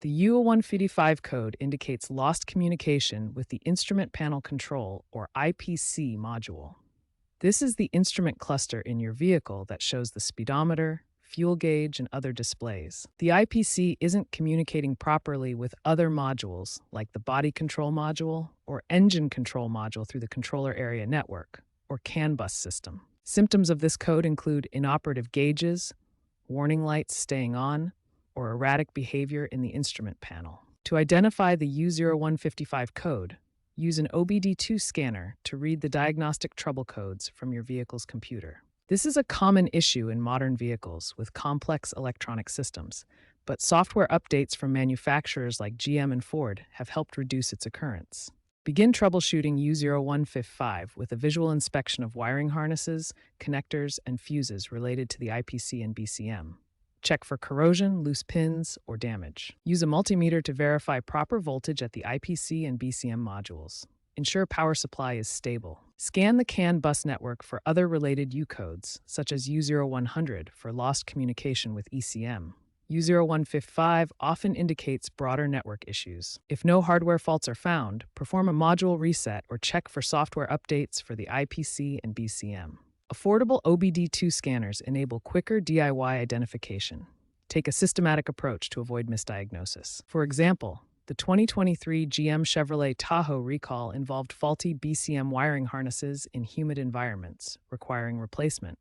The U0155 code indicates lost communication with the Instrument Panel Control, or IPC module. This is the instrument cluster in your vehicle that shows the speedometer, fuel gauge, and other displays. The IPC isn't communicating properly with other modules like the body control module or engine control module through the controller area network, or CAN bus system. Symptoms of this code include inoperative gauges, warning lights staying on, or erratic behavior in the instrument panel. To identify the U0155 code, use an OBD2 scanner to read the diagnostic trouble codes from your vehicle's computer. This is a common issue in modern vehicles with complex electronic systems, but software updates from manufacturers like GM and Ford have helped reduce its occurrence. Begin troubleshooting U0155 with a visual inspection of wiring harnesses, connectors, and fuses related to the IPC and BCM. Check for corrosion, loose pins, or damage. Use a multimeter to verify proper voltage at the IPC and BCM modules. Ensure power supply is stable. Scan the CAN bus network for other related U codes, such as U0100 for lost communication with ECM. U0155 often indicates broader network issues. If no hardware faults are found, perform a module reset or check for software updates for the IPC and BCM. Affordable OBD2 scanners enable quicker DIY identification. Take a systematic approach to avoid misdiagnosis. For example, the 2023 GM Chevrolet Tahoe recall involved faulty BCM wiring harnesses in humid environments, requiring replacement.